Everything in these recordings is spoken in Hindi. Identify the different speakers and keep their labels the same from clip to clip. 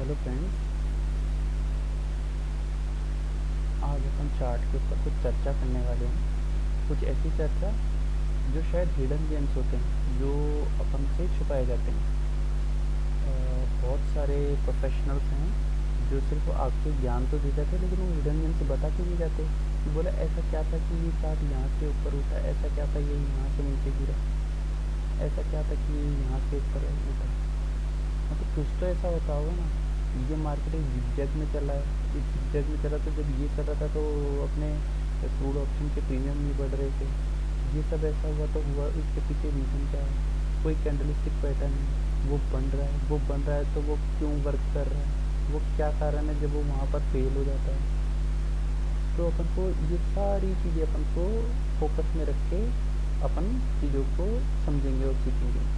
Speaker 1: हेलो फ्रेंड्स, आज अपन चार्ट के ऊपर कुछ चर्चा करने वाले हैं। कुछ ऐसी चर्चा जो शायद हिडन जेम्स होते हैं, जो अपन से छुपाए जाते हैं। बहुत सारे प्रोफेशनल्स हैं जो सिर्फ आपको ज्ञान तो दे जाते हैं, लेकिन वो हिडन जेम्स बता के नहीं जाते कि बोला ऐसा क्या था कि ये चार्ट यहाँ से ऊपर उठा, ऐसा क्या था ये यहाँ से नीचे गिरा, ऐसा क्या था कि ये यहाँ से ऊपर उठा। मतलब कुछ तो ऐसा होता होगा ना। ये मार्केट एक जिगजैग में चला है, इस जिगजैग में चला तो जब ये कर रहा था तो अपने क्रूड ऑप्शन के प्रीमियम नहीं बढ़ रहे थे। ये सब ऐसा हुआ तो हुआ, इसके पीछे रीज़न क्या है? कोई कैंडलस्टिक पैटर्न है, वो बन रहा है, वो बन रहा है तो वो क्यों वर्क कर रहा है, वो क्या कारण है जब वो वहाँ पर फेल हो जाता है। तो अपन को ये सारी चीज़ें अपन को फोकस में रख के अपन चीज़ों को समझेंगे और सीखेंगे।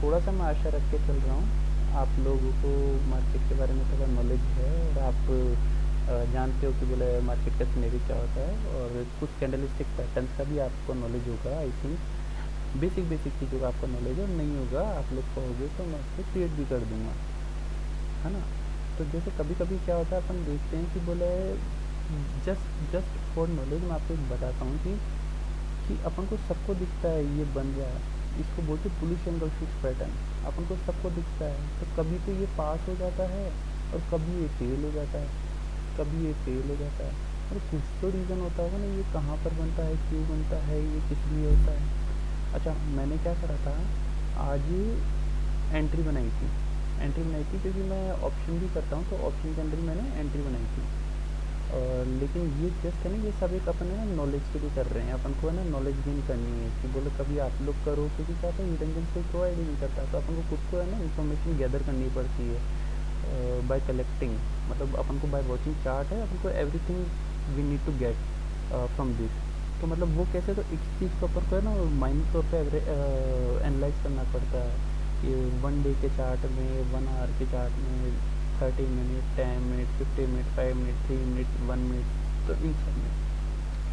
Speaker 1: थोड़ा सा मैं आशा रख के चल रहा हूँ आप लोगों को मार्केट के बारे में थोड़ा नॉलेज है और आप जानते हो कि बोले मार्केट का सिनेरियो क्या होता है, और कुछ कैंडलस्टिक पैटर्न्स का भी आपको नॉलेज होगा। आई थिंक बेसिक चीज़ों का आपको नॉलेज है, और नहीं होगा आप लोग कहोगे तो मैं उसको क्रिएट भी कर दूँगा, है ना। तो जैसे कभी कभी क्या होता है, अपन देखते हैं कि बोले जस्ट फॉर नॉलेज मैं आपको एक बताता हूँ कि अपन को सबको दिखता है ये बन रहा है, इसको बोलते बुलिश एंगल फिक्स पैटर्न। अपन को सबको दिखता है, तो कभी तो ये पास हो जाता है और कभी ये फेल हो जाता है, कभी ये फेल हो जाता है। और कुछ तो रीज़न होता होगा ना, ये कहाँ पर बनता है, क्यों बनता है, ये किस लिए होता है। अच्छा, मैंने क्या करा था, आज एंट्री बनाई थी क्योंकि मैं ऑप्शन भी करता हूँ, तो ऑप्शन के अंदर ही मैंने एंट्री बनाई थी। लेकिन ये जस्ट है ना, ये सब एक अपन है ना नॉलेज के लिए कर रहे हैं। अपन को है ना नॉलेज गेन करनी है कि बोले कभी आप लोग करो, क्योंकि क्या होता है हिडन जेम्स कोई प्रोवाइड ही नहीं करता, तो अपन को खुद को है ना इन्फॉर्मेशन गैदर करनी पड़ती है बाय कलेक्टिंग। मतलब अपन को बाय वॉचिंग चार्ट है, अपन को everything we need to get from this. तो मतलब वो कैसे, तो एक चीज़ को अपन को है ना माइंड तौर पर एनालाइज करना पड़ता है कि 1 डे के चार्ट में, 1 आवर के चार्ट में, 30 minute, 10 minute, 50 minute, 5 minute, 3 minute, 1 minute, तो इन सब में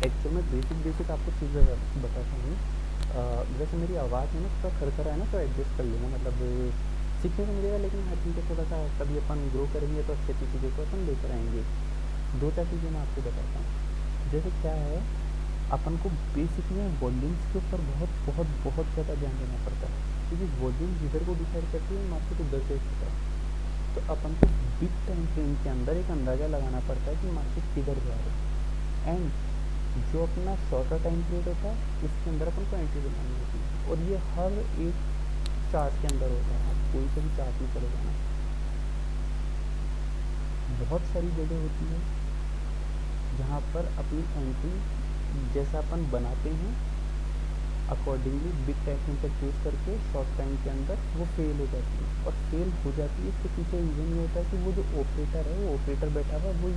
Speaker 1: एक्चुअल में बेसिक आपको चीज़ें बताता हूँ। वैसे मेरी आवाज़ है ना थोड़ा खरखरा है ना, तो एडजस्ट कर लेना, मतलब सीखने को मिलेगा, लेकिन हर चीज़ को थोड़ा सा कभी अपन ग्रो करेंगे तो अच्छी अच्छी चीज़ों को अपन लेकर आएंगे। 2-4 चीज़ें मैं आपको बताता हूँ। जैसे क्या है, अपन को बेसिक में वॉल्यूम्स के ऊपर बहुत बहुत बहुत ज़्यादा ध्यान देना पड़ता है, क्योंकि वॉल्यूम जिधर को डिसाइड करती है मार्केट उधर से होता है। तो अपन को बिग टाइम फ्रेम के अंदर एक अंदाज़ा लगाना पड़ता है कि मार्केट किधर जा रहा है, एंड जो अपना शॉर्टर टाइम पीरियड होता है उसके अंदर अपन को एंट्री बनानी होती है। और ये हर एक चार्ट के अंदर होता है, आप कोई से भी चार्ट में चले जाना, बहुत सारी जगह होती है जहाँ पर अपनी एंट्री जैसा अपन बनाते हैं अकॉर्डिंगली बिग टाइम फ्रेम पर चूज़ करके शॉर्ट टाइम के अंदर वो फेल हो जाती है। और फेल हो जाती है इसके पीछे रीज़न ये होता है कि वो जो ऑपरेटर है, वो ऑपरेटर बैठा हुआ वो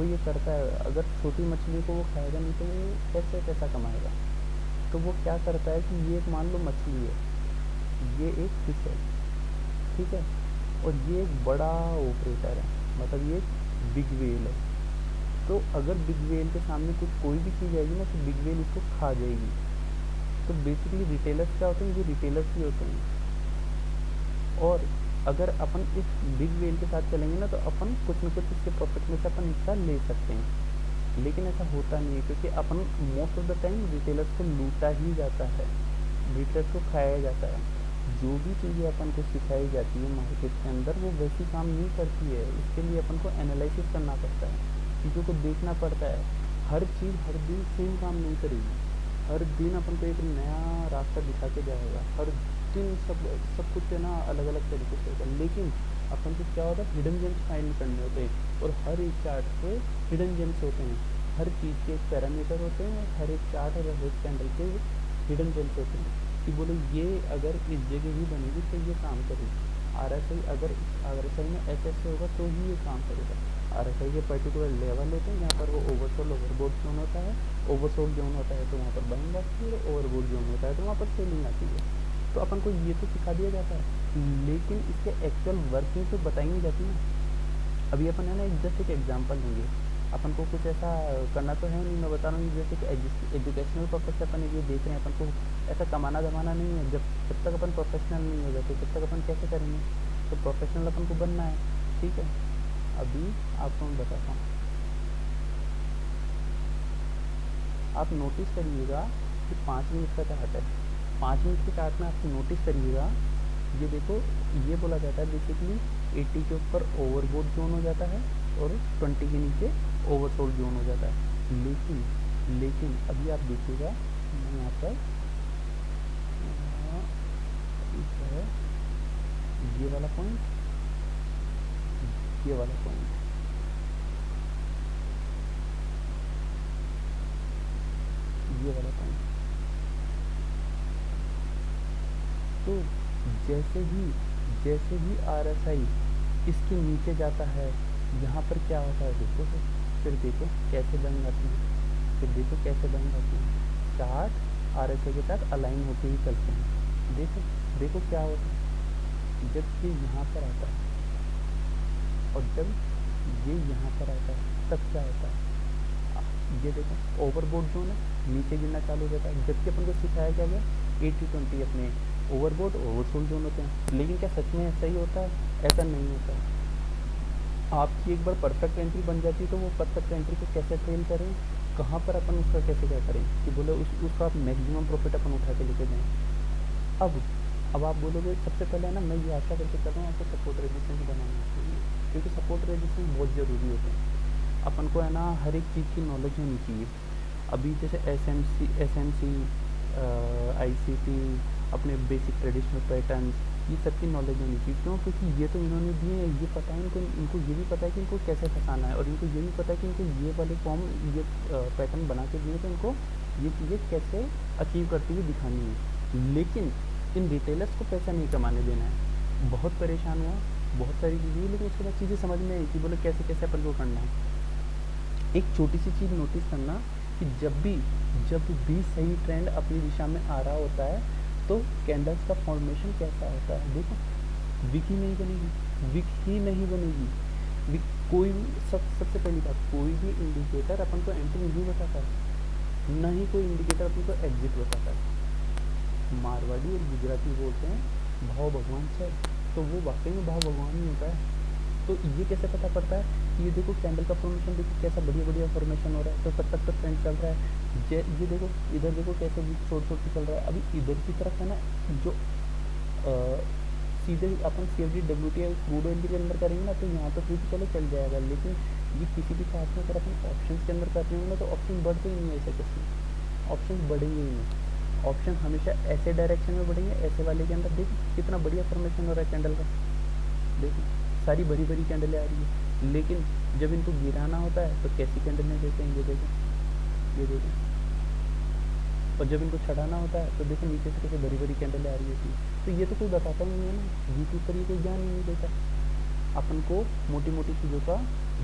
Speaker 1: ये करता है। अगर छोटी मछली को वो खाएगा नहीं तो वो कैसे पैसा कमाएगा। तो वो क्या करता है कि ये एक मान लो मछली है, ये एक फिश है, ठीक है, और ये एक बड़ा ऑपरेटर है, मतलब ये एक बिग वेल है। तो अगर बिग वेल के सामने कुछ कोई भी चीज़ आएगी ना, तो बिग वेल इसको खा जाएगी। तो बेसिकली रिटेलर्स क्या होते हैं, ये रिटेलर्स ही होते हैं। और अगर अपन इस बिग वेल के साथ चलेंगे ना, तो अपन कुछ न कुछ इसके प्रॉफिट में से अपन हिस्सा ले सकते हैं, लेकिन ऐसा होता नहीं है, क्योंकि अपन most of the time retailers को लूटा ही जाता है, रिटेलर्स को खाया जाता है। जो भी चीज़ें अपन को सिखाई जाती है मार्केट के अंदर, वो वैसी काम नहीं करती है। इसके लिए अपन को एनालिसिस करना पड़ता है, चीज़ों को देखना पड़ता है। हर चीज़ हर दिन सेम काम नहीं करेगी, हर दिन अपन को एक नया रास्ता दिखा के जाएगा, हर दिन सब कुछ है ना अलग अलग तरीके से होगा। लेकिन अपन को क्या होता है, हिडन जेम्स फाइंड करने होते हैं, और हर एक चार्ट पे हिडन जेम्स होते हैं। हर चीज़ के एक पैरामीटर होते हैं, और हर एक चार्ट और हर एक कैंडल के हिडन जेम्स होते हैं कि बोलो ये अगर इस जगह ही बनेगी तो ये काम करेगी। RSI अगर RSI में ऐसे होगा तो ही ये काम करेगा। RSI के पर्टिकुलर लेवल होते हैं जहाँ पर वो ओवरसोल्ड ओवरबोट जोन होता है, ओवरसोल्ड जोन होता है तो वहाँ पर बाइंग आती है, ओवरबोट जोन होता है तो वहाँ पर सेलिंग आती है। तो अपन को ये तो सिखा दिया जाता है, लेकिन इसके एक्चुअल वर्किंग तो बताई नहीं जाती ना। अभी अपन है ना जस्ट एक एग्जांपल लेंगे, अपन को कुछ ऐसा करना तो है नहीं, मैं बता रहा हूँ जैसे कि एजुकेशनल पर्पज से अपन ये देख रहे हैं, अपन को ऐसा कमाना धमाना नहीं है। जब तक अपन प्रोफेशनल नहीं हो जाते तब तक अपन कैसे करेंगे। तो प्रोफेशनल अपन को बनना है, ठीक है। अभी आपको मैं बताता हूँ, आप नोटिस करिएगा कि 5 मिनट का चार्ट है। 5 मिनट के चार्ट में आप नोटिस करिएगा, ये देखो, ये बोला जाता है बेसिकली 80 के ऊपर ओवरबोट जोन हो जाता है और 20 के नीचे ओवरसोल्ड जोन हो जाता है। लेकिन अभी आप देखिएगा, मैं यहाँ पर ठीक है, ये वाला पॉइंट, ये वाला पॉइंट, ये वाला पॉइंट, तो जैसे ही RSI इसके नीचे जाता है, यहाँ पर क्या होता है देखो, फिर देखो कैसे बैंक आती है, फिर देखो कैसे बैंक आती है, चार्ट RSI के साथ अलाइन होके ही चलते हैं। देखो क्या होता है, जब ये यहाँ पर आता है और जब ये यहाँ पर आता है तब क्या होता है, ये देखो ओवरबोट जोन है, नीचे गिरना चालू हो जाता है। जबकि अपन को सिखाया क्या गया, 80-20 अपने ओवरबोट ओवरसोल्ड जोन होते हैं। लेकिन क्या सच में ऐसा ही होता है? ऐसा नहीं होता है। आपकी एक बार परफेक्ट एंट्री बन जाती है तो वो परफेक्ट एंट्री को कैसे ट्रेल करें, कहाँ पर अपन उसका कैसे क्या करें कि बोले उसका आप मैक्सिमम प्रॉफिट अपन उठा के लेके जाएँ। अब आप बोलोगे, सबसे पहले ना मैं ये आशा करके कर रहा हूँ आपको सपोर्ट रेजिस्टेंस बनाना चाहिए, क्योंकि सपोर्ट रेजिस्टेंस बहुत ज़रूरी होते हैं। अपन को है ना हर एक चीज़ की नॉलेज होनी चाहिए। अभी जैसे SMC ICT, अपने बेसिक ट्रेडिशनल पैटर्न्स, ये सब की नॉलेज होनी चाहिए। क्यों? क्योंकि ये तो इन्होंने दिए हैं, ये पता है इनको ये भी पता है कि इनको कैसे फंसाना है, और इनको ये भी पता है कि इनको ये वाले फॉर्म, ये पैटर्न बना के दिए तो इनको ये चीज़ें कैसे अचीव करती हुई दिखानी है। लेकिन इन रिटेलर्स को पैसा नहीं कमाने देना है। बहुत परेशान हुआ, बहुत सारी चीज़ें, लेकिन उसके बाद चीज़ें समझ में आई कि बोले कैसे कैसे अपन को करना है। एक छोटी सी चीज़ नोटिस करना कि जब भी सही ट्रेंड अपनी दिशा में आ रहा होता है तो कैंडल्स का फॉर्मेशन कैसा होता है। देखो विक ही नहीं बनेगी। कोई सबसे पहली बात, कोई भी इंडिकेटर अपन को एंट्री नहीं बताता है, ना ही कोई इंडिकेटर अपन को एग्जिट बताता है। मारवाड़ी और गुजराती बोलते हैं भाव भगवान से, तो वो वाकई में भाव भगवान ही होता है। तो ये कैसे पता पड़ता है? ये देखो कैंडल का फॉर्मेशन, देखो कैसा बढ़िया फॉर्मेशन हो रहा है, तो तब तक तो ट्रेंड चल रहा है। ये देखो इधर देखो कैसे भी छोड़ के चल रहा है। अभी इधर की तरफ है ना, जो सीधे अपन CFD WTI क्रूड ऑयल के अंदर करेंगे ना, तो यहाँ तो फिर चलो चल जाएगा। लेकिन ये किसी भी चार्ट में अगर अपन ऑप्शन के अंदर कर रहे होंगे तो ऑप्शन बढ़ते ही नहीं, ऐसे कैसे ऑप्शन बढ़ेंगे ही नहीं। ऑप्शन हमेशा ऐसे डायरेक्शन में बढ़ेंगे, ऐसे वाले के अंदर। देखो कितना बढ़िया फॉर्मेशन हो रहा है कैंडल का, देखो सारी भरी कैंडलें आ रही है। लेकिन जब इनको गिराना होता है तो कैसी कैंडलें देते हैं, ये देखो। और जब इनको चढ़ाना होता है तो देखो नीचे से कैसे भरी कैंडलें आ रही होती है। तो ये तो कोई बताता ही नहीं है ना, यूट्यूब पर ये कोई ज्ञान ही नहीं देता। अपन को मोटी चीज़ों का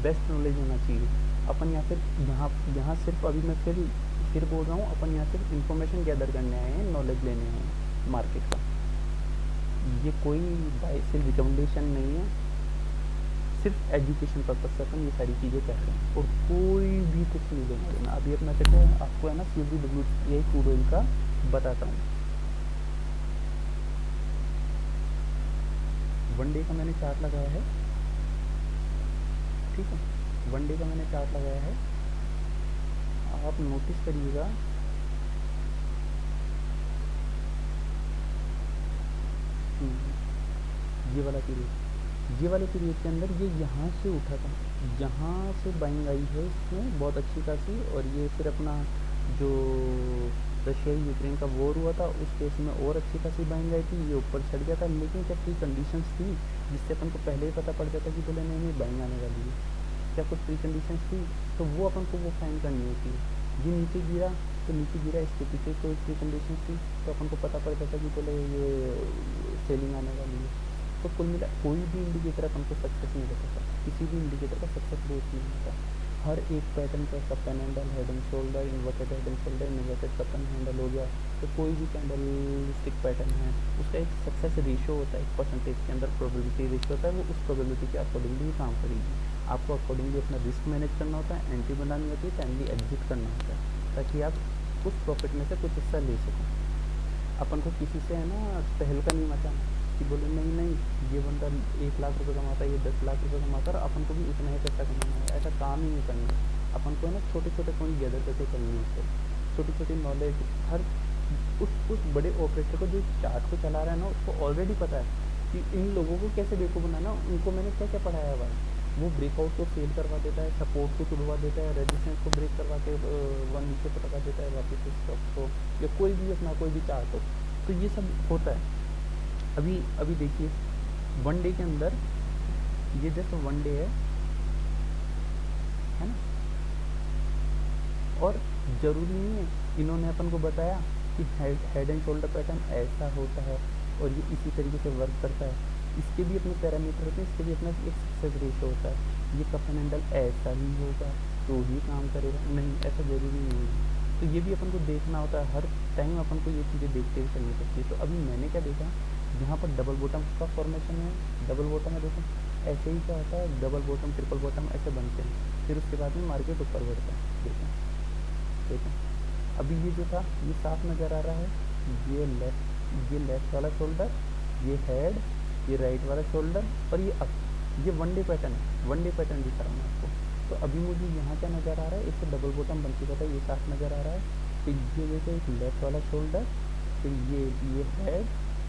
Speaker 1: बेस्ट नॉलेज होना चाहिए। अपन यहाँ सिर्फ, अभी मैं फिर बोल रहा हूँ, अपन यहाँ सिर्फ इन्फॉर्मेशन गैदर करने आए हैं, नॉलेज लेने आए हैं मार्केट का। ये कोई बाय सेल रिकमेंडेशन नहीं है, सिर्फ एजुकेशन पर्पज से अपन ये सारी चीज़ें कर रहे हैं, और कोई भी कुछ नहीं लेना देना। अभी अपना देखो आपको है ना CFD WTI क्रूड ऑयल का बताता हूँ। 1 डे का मैंने चार्ट लगाया है, ठीक है, 1 डे का मैंने चार्ट लगाया है। आप नोटिस करिएगा, ये वाले पीरियड के अंदर ये यहाँ से उठा था, यहाँ से बाइंग आई है इसमें बहुत अच्छी खासी। और ये फिर अपना जो रशिया यूक्रेन का वॉर हुआ था उस केस में और अच्छी खासी बाइंग आई थी, ये ऊपर चढ़ गया था। लेकिन क्या प्री कंडीशंस थी जिससे अपन को पहले ही पता पड़ जाता कि बोले नहीं बाइंग आने वाली है? क्या कुछ प्री कंडीशंस थी? तो वो अपन को वो फाइंड करनी होती है। ये नीचे गिरा इसके पीछे कोई प्री कंडीशन थी तो अपन को पता पड़ जाता कि बोले ये सेलिंग आने वाली है। तो कुल मिला कोई भी इंडिकेटर अपन को सक्सेस नहीं बताता, किसी भी इंडिकेटर का सक्सेस रेट नहीं होता। हर एक पैटर्न का cup and handle, head and shoulder, inverted head and shoulder, inverted cup and handle हो गया, तो कोई भी कैंडलस्टिक पैटर्न है उसका एक सक्सेस रेशियो होता है, एक परसेंटेज के अंदर प्रोबेबिलिटी रेशियो होता है। वो उस प्रोबेबिलिटी के अकॉर्डिंगली ही काम करेगी। आपको अकॉर्डिंगली अपना रिस्क मैनेज करना होता है, एंट्री बनानी होती है, टाइमली एग्जिट करना होता है, ताकि आप उस प्रॉफिट में से कुछ हिस्सा ले सकें। अपन को किसी से है ना तहलका नहीं मचाना, कि बोले नहीं नहीं ये बंदा 1 लाख रुपए कमाता है, ये 10 लाख रुपए कमाता है और अपन को भी उतना ही पैसा कमाना है, ऐसा काम ही नहीं करना। अपन को है ना छोटे छोटे पॉइंट गैदर करके करनी है उससे, छोटी छोटी नॉलेज। हर उस बड़े ऑपरेटर को जो चार्ट को चला रहा है ना, उसको ऑलरेडी पता है कि इन लोगों को कैसे बेवकूफ़ बनाना, उनको मैंने क्या क्या पढ़ाया है भाई। वो ब्रेकआउट को फेल करवा देता है, सपोर्ट को तुड़वा देता है, रेजिस्टेंस को ब्रेक करवा के वन नीचे पटका देता है वापस स्टॉक को, या कोई भी अपना कोई भी चार्ट हो। तो ये सब होता है। अभी देखिए वन डे के अंदर, ये जस्ट वन डे है ना, और ज़रूरी नहीं है, इन्होंने अपन को बताया कि हेड एंड शोल्डर पैटर्न ऐसा होता है और ये इसी तरीके से वर्क करता है। इसके भी अपने पैरामीटर होते हैं, इसके भी अपना एक सक्सेस रेशो होता है। ये कफ एंड हैंडल ऐसा ही होगा तो ही काम करेगा, नहीं ऐसा ज़रूरी नहीं है। तो ये भी अपन को देखना होता है, हर टाइम अपन को ये चीज़ें देखते हुए चलनी पड़ती है। तो अभी मैंने क्या देखा, यहाँ पर डबल बॉटम का फॉर्मेशन है, डबल बॉटम है, देखो ऐसे ही क्या होता है, डबल बॉटम ट्रिपल बॉटम ऐसे बनते हैं, फिर उसके बाद में मार्केट ऊपर बढ़ता है। देखो अभी ये जो था ये साफ नज़र आ रहा है, ये लेफ्ट वाला शोल्डर, ये हेड, ये राइट वाला शोल्डर और ये अप, ये वन डे पैटर्न है, वन डे पैटर्न दिखा रहा हूँ आपको। तो अभी मुझे यहाँ क्या नज़र आ रहा है, इससे डबल बॉटम बन चुका था, ये साफ नज़र आ रहा है। फिर ये देखो एक लेफ्ट वाला शोल्डर, फिर ये हेड।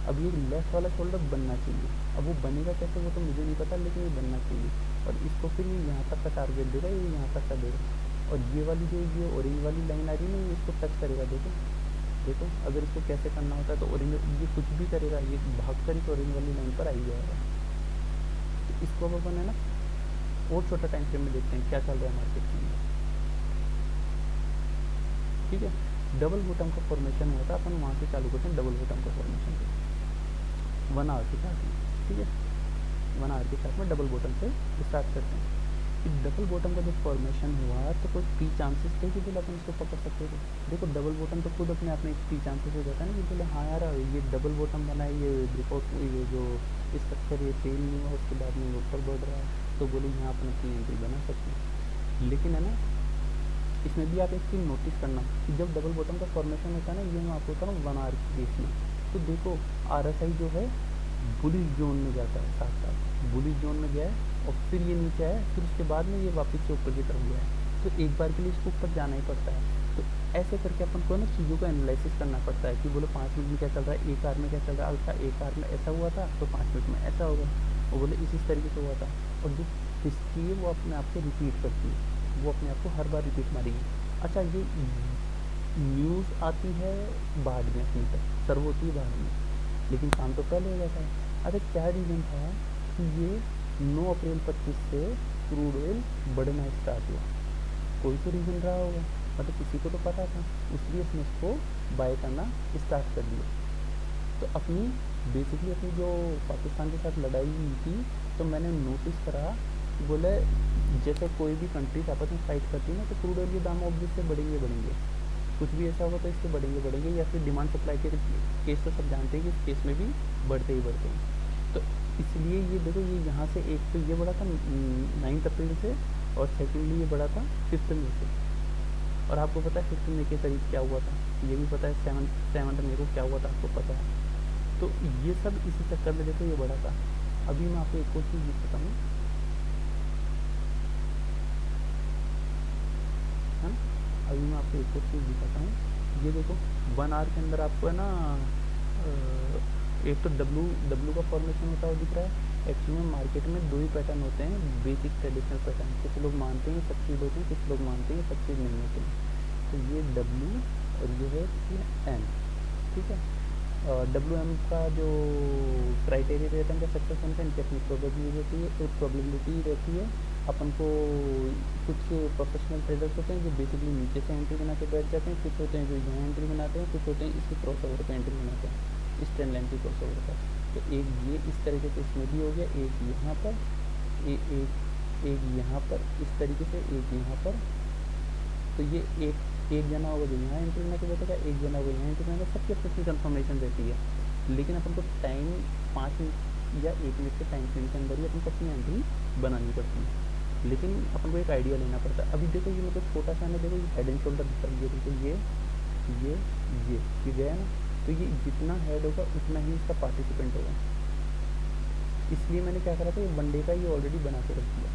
Speaker 1: अब ये लेफ्ट वाला शोल्डर बनना चाहिए, अब वो बनेगा कैसे वो तो मुझे नहीं पता, लेकिन ये बनना चाहिए। और इसको फिर ये यहाँ तक का टारगेट देगा, ये यहाँ तक का देगा, और ये वाली जो ये ऑरेंज वाली लाइन आ रही है ना, ये इसको टच करेगा। देखो अगर इसको कैसे करना होता है तो ऑरेंज, ये कुछ भी करेगा, ये भाग कर इस ऑरेंज वाली लाइन पर आ ही जाएगा। तो इसको अब अपन है ना और छोटा टाइम फ्रेम में देखते हैं क्या चल रहा है मार्केट के अंदर। ठीक है, डबल बॉटम का फॉर्मेशन हुआ था, अपन वहाँ से चालू करते हैं डबल बॉटम का फॉर्मेशन से 1 आवर के चार्ट में। ठीक है, 1 आवर के चार्ट में डबल बॉटम से स्टार्ट करते हैं। डबल बॉटम का जब फॉर्मेशन हुआ तो कोई पी चांसेस थे कि बोले अपन इसको पकड़ सकते थे। देखो डबल बॉटम तो खुद अपने आप में एक पी चांसेस हो जाता है ना, कि बोले हाँ यार ये डबल बॉटम बना है, ये ब्रेकआउट, ये जो स्ट्रक्चर ये फेल नहीं हुआ, उसके बाद में ऊपर बढ़ रहा है, तो बोले यहाँ अपन अपनी एंट्री बना सकते हैं। लेकिन है ना, इसमें भी आप एक चीज़ नोटिस करना कि जब डबल बॉटम का फॉर्मेशन होता है ना, ये मैं आपको बता रहा हूँ 1 आवर के केस में, तो देखो RSI जो है बुलिश जोन में जाता है, साथ साथ बुलिश जोन में गया है और फिर ये नीचे आया, फिर उसके बाद में ये वापस से ऊपर की तरफ गया है। तो एक बार के लिए इसको ऊपर जाना ही पड़ता है। तो ऐसे करके अपन को ना चीज़ों का एनालिसिस करना पड़ता है कि बोले 5 मिनट में क्या चल रहा है, 1 आवर में क्या चल रहा है। अच्छा 1 आवर में ऐसा हुआ था तो 5 मिनट में ऐसा होगा, वो बोले इसी तरीके से हुआ था। और जो हिस्ट्री है वो अपने आप को रिपीट करती है, वो अपने आप को हर बार रिपीट मारेगी। अच्छा ये न्यूज़ आती है बाद में, अपनी तक सर्व होती है बाद में, लेकिन काम तो पहले हो जाता है। अच्छा क्या रीज़न था कि ये 9 अप्रैल 25 से क्रूड ऑयल बढ़ना स्टार्ट हुआ, कोई तो रीज़न रहा होगा, मतलब किसी को तो पता था, इसलिए उसने इसको बाय करना स्टार्ट कर दिया। तो अपनी बेसिकली अपनी जो पाकिस्तान के साथ लड़ाई हुई थी, तो मैंने नोटिस करा कि बोले जैसे कोई भी कंट्रीज आपस में फाइट करती है ना, तो क्रूड ऑयल के दाम ऑब्वियसली बढ़ेंगे, कुछ भी ऐसा होगा तो इसके बढ़ेंगे, या फिर डिमांड सप्लाई के केस तो सब जानते हैं कि इस केस में भी बढ़ते हैं। तो इसलिए ये देखो, ये यहाँ से एक तो ये बढ़ा था 9 अप्रैल से, और सेकेंडली ये बढ़ा था 5 मई से। और आपको पता है 5 मई के करीब क्या हुआ था, ये भी पता है 7 मई को क्या हुआ था, आपको पता है। तो ये सब इसी चक्कर में देखो ये बढ़ा था। अभी मैं आपको एक और चीज़ बताऊँ, है ना, अभी मैं आपको एक और चीज़ दिखाता हूँ। ये देखो 1 आवर के अंदर आपको है ना एक तो डब्लू का फॉर्मेशन होता हुआ दिख रहा है। एक्चुअली में मार्केट में 2 ही पैटर्न होते हैं, बेसिक ट्रेडिशनल पैटर्न। कुछ लोग मानते हैं सक्सीड होते हैं, कुछ लोग मानते हैं सक्सीड नहीं होते हैं। तो ये डब्लू और ये है एम, ठीक है। WM का जो क्राइटेरिया रहता है इनका सक्सेस होने का, इनकी अपनी प्रोबेबिलिटी रहती है। अपन को कुछ प्रोफेशनल ट्रेडर्स होते हैं जो बेसिकली नीचे से एंट्री बना के बैठ जाते हैं, कुछ होते हैं जो यहाँ एंट्री बनाते हैं, कुछ होते हैं इसके क्रॉसओवर पे एंट्री बनाते हैं, इस ट्रेंड लाइन की क्रॉसओवर पर। तो एक ये इस तरीके से इसमें भी हो गया, एक यहाँ पर, एक यहाँ पर इस तरीके से, एक यहाँ पर। तो ये एक जना होगा जो यहाँ एंट्री बना के बैठेगा, एक जना होगा यहाँ एंट्री बनाएगा, सबकी अपनी कन्फर्मेशन रहती है। लेकिन अपन को टाइम 5 मिनट या 1 मिनट के टाइम फ्रेम के अंदर ही अपन को अपनी एंट्री बनानी पड़ती है, लेकिन अपन को एक आइडिया लेना पड़ता है। अभी देखो ये मतलब छोटा सा है, देखो ये हेड एंड शोल्डर दिखता है, ये देखो ये गया ना, तो ये जितना हेड होगा उतना ही इसका पार्टिसिपेंट होगा। इसलिए मैंने क्या करा था, ये 1 डे का ये ऑलरेडी बना के रख दिया।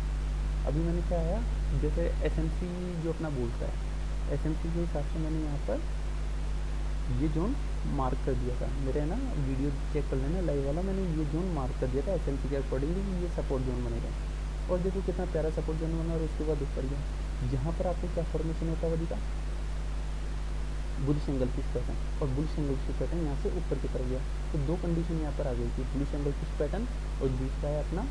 Speaker 1: अभी मैंने क्या आया, जैसे एसएमसी जो अपना बोलता है, एसएमसी के हिसाब से मैंने यहाँ पर ये जोन मार्क कर दिया था। मेरे ना वीडियो चेक कर लेना लाइव वाला, मैंने ये जोन मार्क कर दिया था एसएमसी के अकॉर्डिंगली, ये सपोर्ट जोन बनेगा। और देखो कितना प्यारा सपोर्ट जोन बना। और उसके बाद ऊपर गया, यहाँ पर आपको क्या फॉर्मेशन होता है वही का, बुलिश एंगल फिश पैटर्न, और बुलिश एंगल फिश पैटर्न यहाँ से ऊपर की तरफ गया। तो दो कंडीशन यहाँ पर आ गई थी, बुलिश एंगल फिश पैटर्न, और दूसरा है अपना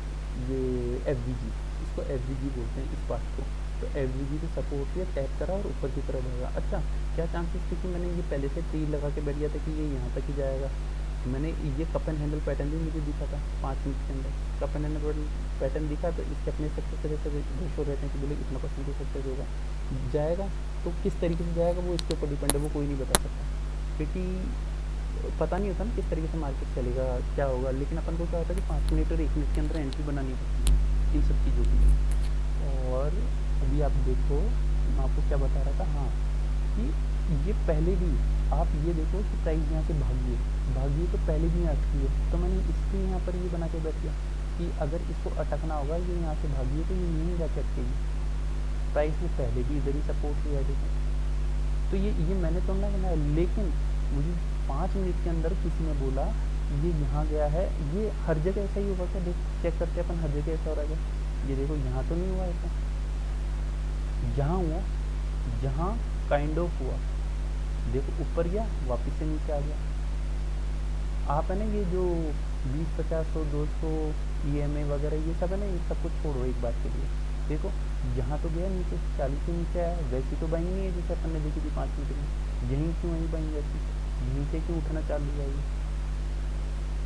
Speaker 1: ये एफवीजी, इसको एफवीजी बोलते हैं इस पार्ट को। तो एफवीजी से सपोर्ट किया, टैप करा और ऊपर की तरफ बढ़ा। अच्छा, क्या चांसेस थे कि मैंने ये पहले से तीर लगा के बैठ गया था कि ये यहाँ तक ही जाएगा। मैंने ये कप एंड हैंडल पैटर्न भी मुझे दिखा था 5 मिनट के अंदर, कप एंड हैंडल पैटर्न दिखा। तो इसके अपने सक्सेस रेशो रहते हैं कि बोले इतना % सक्सेस होगा, जाएगा। तो किस तरीके से जाएगा वो इसके ऊपर डिपेंड है, वो कोई नहीं बता सकता, क्योंकि पता नहीं होता ना किस तरीके से मार्केट चलेगा, क्या होगा। लेकिन अपन को क्या होता है कि 5 मिनट और 1 मिनट के अंदर एंट्री बनानी पड़ती है इन सब चीज़ों के लिए। और अभी आप देखो, मैं आपको क्या बता रहा था, हाँ, कि ये पहले भी आप ये देखो कि प्राइस यहाँ से भागिए तो पहले भी यहाँ अटकी है। तो मैंने इसलिए यहाँ पर ये बना के बैठ गया कि अगर इसको अटकना होगा, ये यहाँ से भागिए तो ये यहीं जाके अटकेगी। प्राइस में पहले भी इधर ही सपोर्ट किया देखो। तो ये मैंने तो ना बनाया, लेकिन मुझे 5 मिनट के अंदर किसी ने बोला ये यहाँ गया है। ये हर जगह ऐसा ही होगा क्या, देख चेक करते अपन, हर जगह ऐसा हो रहा है क्या? ये देखो यहाँ तो नहीं हुआ ऐसा, जहाँ हुआ, जहाँ काइंड ऑफ हुआ, देखो ऊपर गया वापस से नीचे आ गया। आप है ना ये जो 20, 50, 100, 200 EMA वगैरह ये सब है ना, ये सब कुछ छोड़ो एक बात के लिए। देखो यहाँ तो गया नीचे, 40 से नीचे आया, वैसी तो बाइंग नहीं है जैसे अपन ने देखी थी 5 मिनट में। यहीं क्यों वहीं बाइंग वैसी, यहीं से क्यों उठना चालू हुआ ये?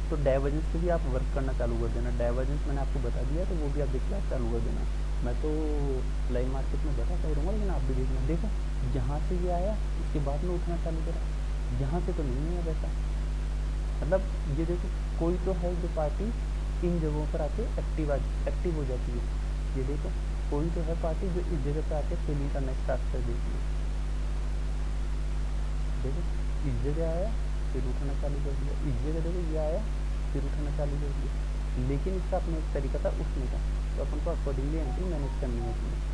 Speaker 1: तो डाइवर्जेंस पे भी आप वर्क करना चालू कर देना। डाइवर्जेंस मैंने आपको बता दिया, तो वो भी आप देखना चालू कर देना। मैं तो लाइव मार्केट में बताता ही रहूँगा, लेकिन आप भी देखना। देखो यहाँ से ये आया, इसके बाद में उठना चालू करा, यहाँ से तो नहीं है वैसा। मतलब ये देखो, कोई तो है जो पार्टी इन जगहों पर आके एक्टिव हो जाती है। ये देखो, कोई तो है पार्टी जो इस जगह पर आके सेलिंग करना स्टार्ट कर देती है। देखो इस जगह आया, फिर उठना चालू कर दिया, इस जगह देखो ये आया, फिर उठना चालू कर दिया। लेकिन इसका अपना एक तरीका था उठने का, तो अपन को अकॉर्डिंगली एंट्री मैनेज करनी होती है।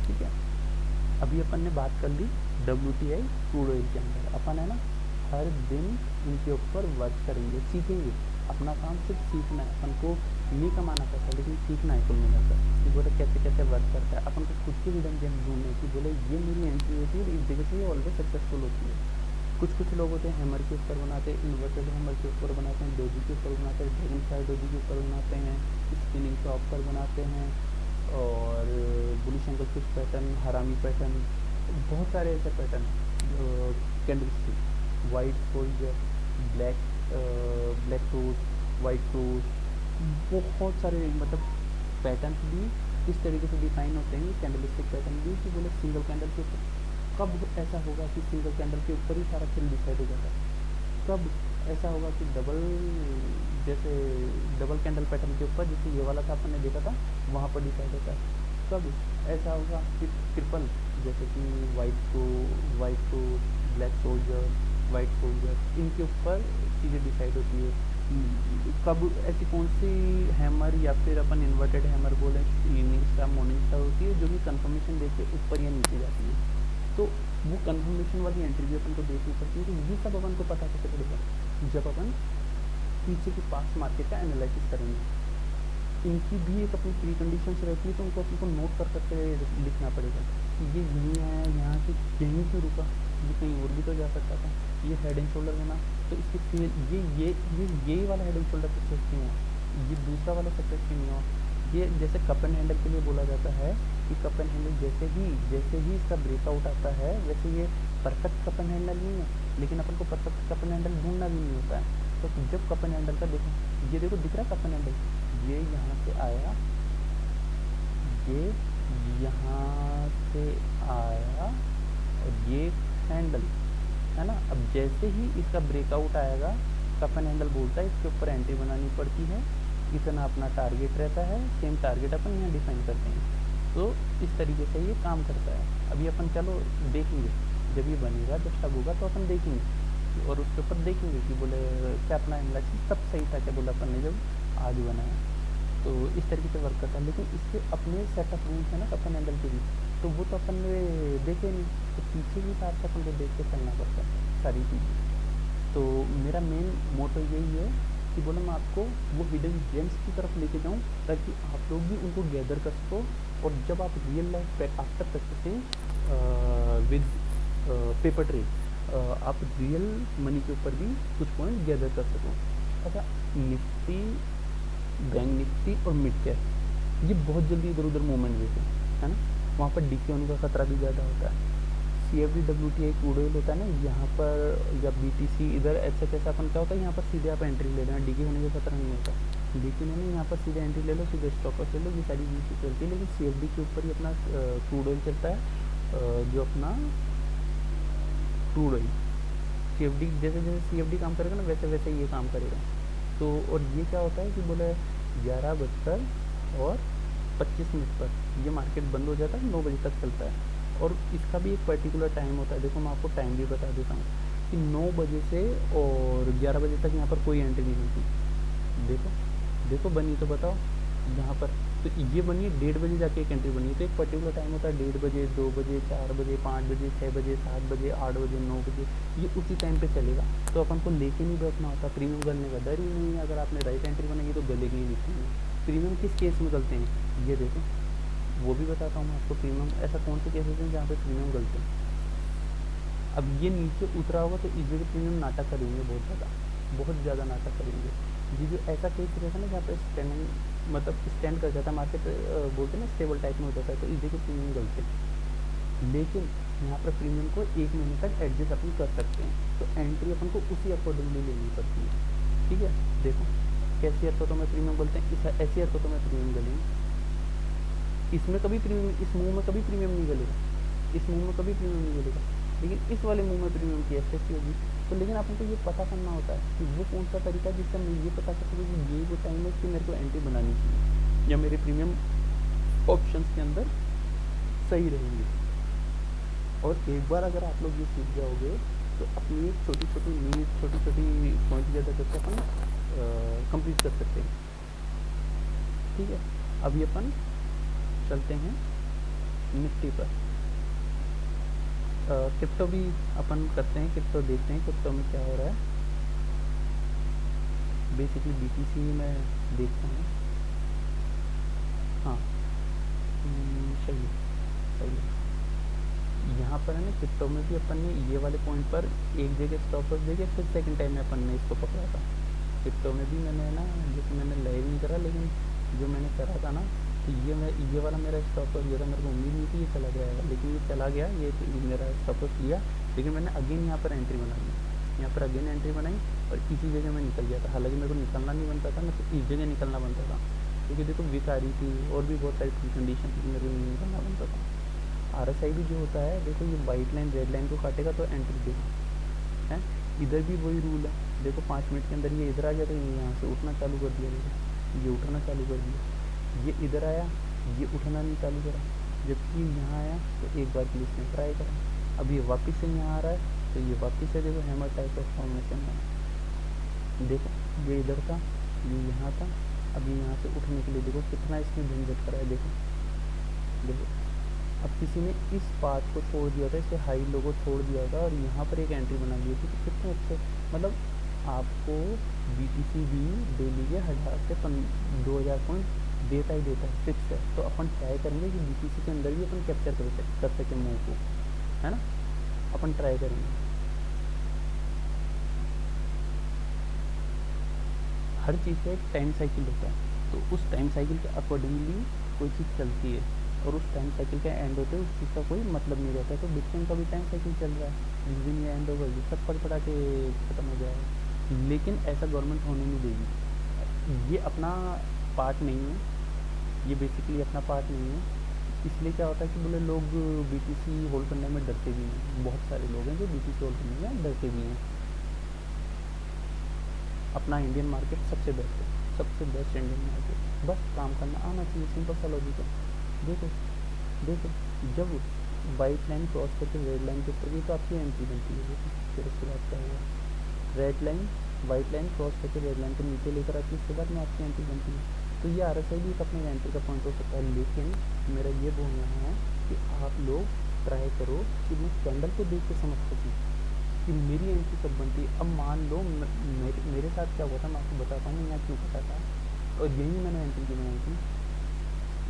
Speaker 1: ठीक है, अभी अपन ने बात कर ली WTI क्रूड ऑयल के अंदर। अपन है ना हर दिन इनके ऊपर वर्क करेंगे, सीखेंगे। अपना काम सिर्फ सीखना है, अपन को नहीं कमाना पैसा, लेकिन सीखना है कुल मिलाकर कि बोले कैसे कैसे वर्क करता है। अपन को खुद की हिडन गेम ढूंढने की, बोले ये मेरी एंट्री होती है, इस जगह से ये ऑलवेज सक्सेसफुल होती है। कुछ लोग होते हैं हैमर के ऊपर बनाते हैं, इन्वर्टेड हैमर के ऊपर बनाते हैं, डोजी के ऊपर बनाते हैं, ड्रैगन फ्लाई डोजी के ऊपर बनाते हैं, स्पिनिंग टॉप पर बनाते हैं, और bullish engulfing pattern, harami pattern, बहुत सारे ऐसे pattern candle stick, white soldier, black rose, white rose, बहुत सारे मतलब पैटर्न्स भी इस तरीके से डिफाइन होते हैं कैंडल स्टिक पैटर्न भी, कि बोले सिंगल कैंडल के ऊपर कब ऐसा होगा कि सिंगल कैंडल के ऊपर ही सारा खेल डिसाइड हो जाता है, कब ऐसा होगा कि जैसे डबल कैंडल पैटर्न के ऊपर, जैसे ये वाला था अपन ने देखा था, वहाँ पर डिसाइड होता है। कब ऐसा होगा कि ट्रिपल, जैसे कि वाइट को ब्लैक सोल्जर, वाइट सोल्जर, इनके ऊपर चीज़ें डिसाइड होती है। कब ऐसी कौन सी हैमर या फिर अपन इन्वर्टेड हैमर बोले, इवनिंग स्टार, मॉर्निंग स्टार होती है, जो कि कंफर्मेशन देके ऊपर या नीचे जाती है। तो वो कंफर्मेशन वाली एंट्री भी अपन को देखनी पड़ती है। तो ये सब अपन को पता कैसे पड़ेगा, जब अपन पीछे की पास्ट मार्केट का एनालिसिस करेंगे। इनकी भी एक अपनी प्री कंडीशंस रहती है, तो उनको अपन को नोट कर करके लिखना पड़ेगा कि ये यहीं आया, यहाँ से यहीं से रुका, ये कहीं और भी तो जा सकता था। ये हेड एंड शोल्डर बना, तो इसकी फेल ये वाला हेड एंड शोल्डर सक्सेस क्यों हुआ, ये दूसरा वाला सक्सेस क्यों नहीं हुआ। ये जैसे कप एंड हैंडल के लिए बोला जाता है कि कप एंड हैंडल जैसे ही इसका ब्रेकआउट आता है, वैसे ये परफेक्ट कप एंड हैंडल नहीं है, लेकिन अपन को परफेक्ट कप एंड हैंडल ढूंढना भी नहीं होता है। तो जब कप एंड हैंडल का देखो, ये देखो दिख रहा है कप एंड हैंडल, ये यहाँ से आया, ये यहाँ से आया, और ये हैंडल है ना। अब जैसे ही इसका ब्रेकआउट आएगा, कप एंड हैंडल बोलता है इसके ऊपर एंट्री बनानी पड़ती है, इतना अपना टारगेट रहता है, सेम टारगेट अपन यहाँ डिफाइन करते हैं। तो इस तरीके से ये काम करता है। अभी अपन चलो देखेंगे, जब ये बनेगा, जब सब होगा तो अपन देखेंगे और उसके ऊपर देखेंगे कि बोले क्या अपना एनालिसिस तब सही था, क्या बोला अपन ने जब आज बनाया। तो इस तरीके से वर्क करता है। लेकिन इसके अपने सेट ऑफ रूल्स है ना कप एंड हैंडल के भी, तो वो तो अपन ने देखे नहीं, तो पीछे भी साथ अपन को देख के चलना पड़ता है सारी चीज़ें। तो मेरा मेन मोटो यही है कि बोला मैं आपको वो हिडन जेम्स की तरफ लेके जाऊँ ताकि आप लोग भी उनको गैदर कर सको, और जब आप real life after practicing with paper trade आप रियल मनी के ऊपर भी कुछ पॉइंट गैदर कर सको। अच्छा, निफ्टी, बैंक निफ्टी और मिड कैप ये बहुत जल्दी इधर उधर मूवमेंट देते हैं, है ना, वहाँ पर डीके होने का खतरा भी ज़्यादा होता है। CFD WTI क्रूड ऑयल होता है ना, यहाँ पर या BTC इधर ऐसा कैसा अपन क्या होता है, यहाँ पर सीधे आप एंट्री ले लेना, डीके होने का खतरा नहीं होता। डीके नहीं, यहाँ पर सीधे एंट्री ले लो, सीधे स्टॉप लॉस ले लो, ये सारी चीज़ें चलती है। लेकिन CFD के ऊपर ही अपना क्रूड ऑयल चलता है, जो अपना क्रूड ऑयल CFD जैसे जैसे CFD काम करेगा ना वैसे वैसे ये काम करेगा। तो और ये क्या होता है कि बोले 11:25 पर ये मार्केट बंद हो जाता है, 9 बजे तक चलता है। और इसका भी एक पर्टिकुलर टाइम होता है, देखो मैं आपको टाइम भी बता देता हूँ कि 9 बजे से और 11 बजे तक यहाँ पर कोई एंट्री नहीं होती। देखो देखो बनी तो बताओ यहाँ पर, तो ये बनी 1:30 बजे जाके एक एंट्री बनी है। तो एक पर्टिकुलर टाइम होता है, 1:30 बजे, 2 बजे, 4 बजे, 5 बजे, 6 बजे, 7 बजे, 8 बजे, 9 बजे, ये उसी टाइम पे चलेगा। तो अपन को लेके नहीं बैठना होता, प्रीमियम गलने का डर ही नहीं है। अगर आपने राइट एंट्री बनाई तो गलेगी ही नहीं। प्रीमियम किस केस में गलते हैं ये देखो, वो भी बताता हूँ मैं आपको। प्रीमियम ऐसा कौन से केसेस हैं जहाँ पे प्रीमियम गलते हैं। अब ये नीचे उतरा होगा तो इस जगह प्रीमियम नाटक करेंगे, बहुत ज़्यादा नाटक करेंगे। ये जो ऐसा केस रहता है ना जहाँ पे स्टैंडिंग मतलब स्टैंड कर जाता है मार्केट, बोलते हैं ना स्टेबल टाइप में हो जाता है, तो इस जगह प्रीमियम गलते हैं। लेकिन यहाँ पर प्रीमियम को 1 महीने तक एडजस्ट अपन कर सकते हैं, तो एंट्री अपन को उसी अकॉर्डिंगली लेनी पड़ती है। ठीक है, देखो कैसी हरकतों में प्रीमियम गलते हैं, इस ऐसी हरकतों में प्रीमियम गलेंगे। इसमें कभी प्रीमियम, इस मूव में कभी प्रीमियम नहीं गलेगा, इस मूव में कभी प्रीमियम नहीं गलेगा, लेकिन इस वाले मूव में प्रीमियम की एफएससी होगी। तो लेकिन अपन को ये पता करना होता है कि वो कौन सा तरीका है जिससे मैं ये पता कर सकूँ कि ये वो टाइम है कि मेरे को एंट्री बनानी चाहिए या मेरे प्रीमियम ऑप्शंस के अंदर सही रहेंगे। और एक बार अगर आप लोग ये सीख जाओगे तो अपनी एक छोटी छोटी नीड, छोटी छोटी पॉइंट ज़्यादा करके अपन कंप्लीट कर सकते हैं। ठीक है, अभी अपन चलते हैं निफ्टी पर। क्रिप्टो भी अपन करते हैं, क्रिप्टो देखते हैं क्रिप्टो में क्या हो रहा है। बेसिकली BTC में देखता हूँ। हाँ, सही है। यहाँ पर है ना क्रिप्टो में भी अपन ने ये वाले पॉइंट पर एक जगह स्टॉप लॉस देके फिर सेकंड टाइम में अपन ने इसको पकड़ा था। क्रिप्टो में भी मैंने ना, जैसे मैंने लाइव नहीं करा, लेकिन जो मैंने करा था ना, तो ये वाला मेरा स्टॉप लॉस गया था। मेरे को उम्मीद नहीं थी ये चला जाएगा, लेकिन ये चला गया। ये मेरा स्टॉप लॉस लिया, लेकिन मैंने अगेन यहाँ पर एंट्री बना ली, यहाँ पर अगेन एंट्री बनाई और इसी जगह में निकल गया था। हालांकि मेरे को निकलना नहीं बनता था, मैं तो इस जगह निकलना बनता था, क्योंकि देखो विक आ रही थी और भी बहुत सारी कंडीशन थी, मेरे को निकलना बनता था। RSI भी जो होता है, देखो ये वाइट लाइन रेड लाइन को काटेगा तो एंट्री देगा, है। इधर भी वही रूल है, देखो 5 मिनट के अंदर ये इधर आ गया, तो ये यहाँ से उठना चालू कर दिया, देखो ये उठना चालू कर दिया, ये इधर आया, ये उठना नहीं चालू करा, जबकि यहाँ आया तो एक बार के लिए इसने ट्राई करा, अब ये वापस से यहाँ आ रहा है, तो ये वापस से देखो हैमर टाइप ऑफ फॉर्मेशन है। देखो ये इधर था, ये यहाँ था, अब ये यहाँ से उठने के लिए देखो कितना इसने झंझट करा है। देखो अब किसी ने इस पाथ को छोड़ दिया था, इसे हाई लो को छोड़ दिया था और यहाँ पर एक एंट्री बना दी थी, तो कितने अच्छे, मतलब आपको BTC भी डेली के 1000 से 2000 पॉइंट देता ही देता है, फिक्स है। तो अपन ट्राई करेंगे कि BTC के अंदर भी अपन कैप्चर कर सकें मूव को, है ना, अपन ट्राई करेंगे। हर चीज़ का एक टाइम साइकिल होता है, तो उस टाइम साइकिल के अकॉर्डिंगली कोई चीज़ चलती है और उस टाइम साइकिल का एंड होते उस चीज़ का कोई मतलब नहीं रहता है। तो बिटकॉइन का भी टाइम साइकिल चल रहा है, जिस दिन ये एंड होगा ये सब पड़ के ख़त्म हो जाएगा, लेकिन ऐसा गवर्नमेंट होने नहीं देगी। ये अपना पार्ट नहीं है, ये बेसिकली अपना पार्ट नहीं है। इसलिए क्या होता है कि बोले लोग BTC होल्ड करने में डरते भी हैं, बहुत सारे लोग हैं जो BTC होल्ड करने में डरते भी हैं। अपना इंडियन मार्केट सबसे बेस्ट है, सबसे बेस्ट इंडियन मार्केट। बस काम करना आना चाहिए, सिंपल सा लॉजिक है। देखो देखो, जब वाइट लाइन क्रॉस करके रेड लाइन के ऊपर गई तो आपकी एंट्री बनती है। देखो फिर उसके बाद क्या हुआ, red line white line cross करके रेड लाइन के नीचे लेकर आती है, उसके बाद में आपकी एंट्री बनती है। तो ये RSI भी एक अपने एंट्री का पॉइंट हो सकता है। लेकिन मेरा ये बोलना है कि आप लोग ट्राई करो कि मैं कैंडल को देख के समझ सकूँ कि मेरी एंट्री कब बनती है। अब मान लो मेरे साथ क्या हुआ था, मैं आपको बताता हूँ मैं यहाँ क्यों फंसा था, और यही मैंने एंट्री की बनाई थी।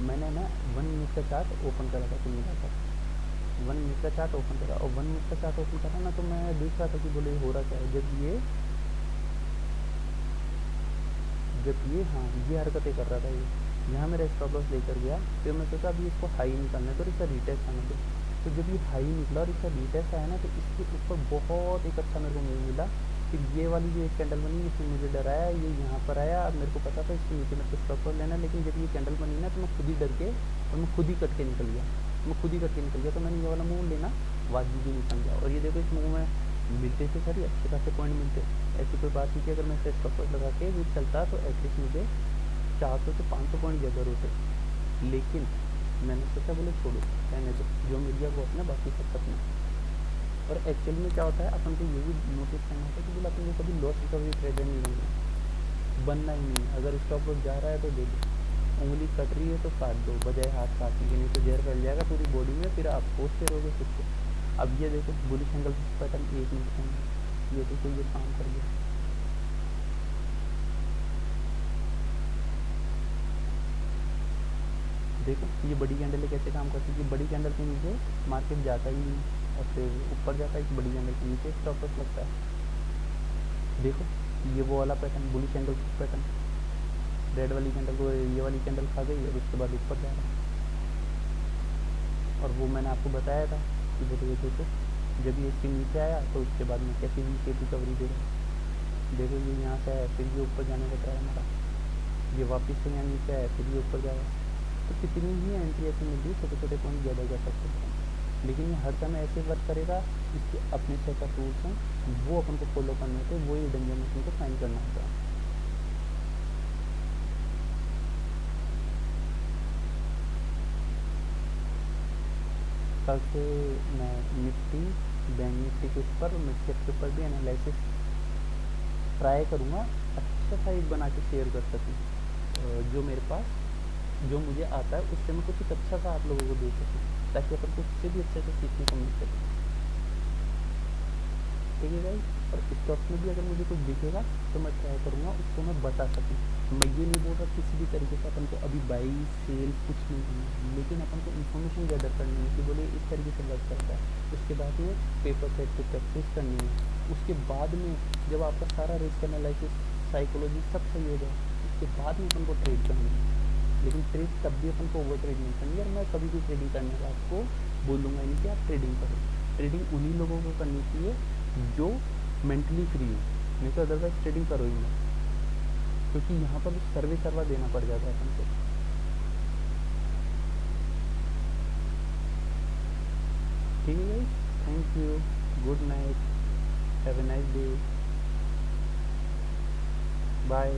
Speaker 1: मैंने ना 1 मिनट का चार्ट ओपन करा था, कुल मिलाकर 1 मिनट का चार्ट ओपन करा, और 1 मिनट का चार्ट ओपन करा ना, तो मैं देख रहा था कि बोले हो रहा क्या है। जब ये हाँ ये हरकतें कर रहा था, ये यहाँ मेरा स्टॉप लॉस लेकर गया, फिर मैं सोचा अभी इसको हाई निकालना है तो इसका रीटेस्ट आने दो। तो जब ये हाई निकला और इसका रीटेस्ट आया ना, तो इसके ऊपर बहुत एक अच्छा मेरे को मूव मिला। फिर ये वाली जो एक कैंडल बनी, इसने मुझे डराया, ये यहाँ पर आया। अब मेरे को पता था इसके नीचे मेरे को स्टॉप लॉस लेना, लेकिन जब ये कैंडल बनी ना, तो मैं खुद ही डर के और मैं खुद ही कट के निकल गया, तो मैंने ये वाला मूव लेना वाजिब भी नहीं समझा। और ये देखो इस मूव में मिलते थे सर, अच्छे खासे पॉइंट मिलते। ऐसी कोई बात नहीं कि अगर मैं इसे स्टॉप लॉस लगा के भी चलता तो एटलीस्ट मुझे 400 से 500 पॉइंट ज़्यादा होते। लेकिन मैंने सोचा बोले छोड़ो रहने दो, जो मिल गया वो अपना, बाकी सब अपना। और एक्चुअल में क्या होता है, अपन को ये भी नोटिस करना होता है कि बोले अपन को कभी लॉस रिकवरी ट्रेडर नहीं बनना ही नहीं। अगर स्टॉप लॉस जा रहा है तो दे दो, उंगली कट रही है तो काट दो, बजाय हाथ काटने के, नहीं तो जहर फैल जाएगा पूरी बॉडी में, फिर आप कोसते रहोगे खुद को। अब ये देखो बुलिश एंगल पैटर्न 1 मिनट का, ये देखो ये काम कर गया। देखो ये बड़ी कैंडल कैसे काम करती है, बड़ी कैंडल के नीचे मार्केट जाता ही नहीं और फिर ऊपर जाता है, बड़ी कैंडल के नीचे स्टॉप लॉस लगता है। देखो ये वो वाला pattern, bullish angle pattern, red वाली कैंडल को ये वाली कैंडल खा गई और उसके बाद ऊपर जा रहा है। और वो मैंने आपको बताया था कि बोलो ये देखो जब ये इसके नीचे आया तो उसके बाद में कैसी वी शेप रिकवरी दे रहा है। देखो ये यहाँ से आया, फिर ये ऊपर जाने का ट्राई मारा, ये वापस से यहाँ नीचे आया, फिर ये ऊपर जा रहा है। तो कितनी ही एंट्री ऐसी मिल रही है, छोटे छोटे पॉइंट ज़्यादा कर सकते हैं, लेकिन ये हर समय ऐसे वर्क करेगा। इसके अपने सेट ऑफ रूल्स हैं, वो अपन को फॉलो करने होते हैं, वो ही डेंजर मशीन को फाइन करना होता है। कल से मैं निफ्टी, बैंक निफ्टी के ऊपर, मिड कैप के ऊपर भी एनालिसिस ट्राई करूँगा, अच्छा सा एक बना के शेयर कर सकूँ। जो मेरे पास जो मुझे आता है उससे मैं कुछ एक अच्छा सा आप लोगों को दे सकूँ, ताकि अपन को उससे भी अच्छे से सीखने को मिल सके। ठीक है भाई। और स्टॉक्स में भी अगर मुझे कुछ दिखेगा तो मैं ट्राई करूँगा उसको मैं बता सकूँ। मैं ये नहीं बोल रहा किसी भी तरीके से अपन को अभी बाई सेल कुछ नहीं करना है, लेकिन अपन को इन्फॉर्मेशन गैदर करनी है कि बोले इस तरीके से वर्क करता है। उसके बाद में पेपर सेट पे प्रैक्टिस करनी है। उसके बाद में जब आपका सारा रिस्क एनालिसिस, साइकोलॉजी सब सही हो जाए, उसके बाद में अपन को ट्रेड करनी है। लेकिन ट्रेड तब भी अपन को ओवर ट्रेड नहीं करनी है। और मैं कभी भी ट्रेडिंग करने का आपको बोलूँगा नहीं कि आप ट्रेडिंग करो। ट्रेडिंग उन्हीं लोगों को करनी चाहिए जो मेंटली फ्री हो, नहीं तो अदरवाइज ट्रेडिंग करो ही मत, क्योंकि यहाँ पर सर्वा देना पड़ जाता है अपन को। ठीक है भाई, thank you, good night, have a nice day, bye.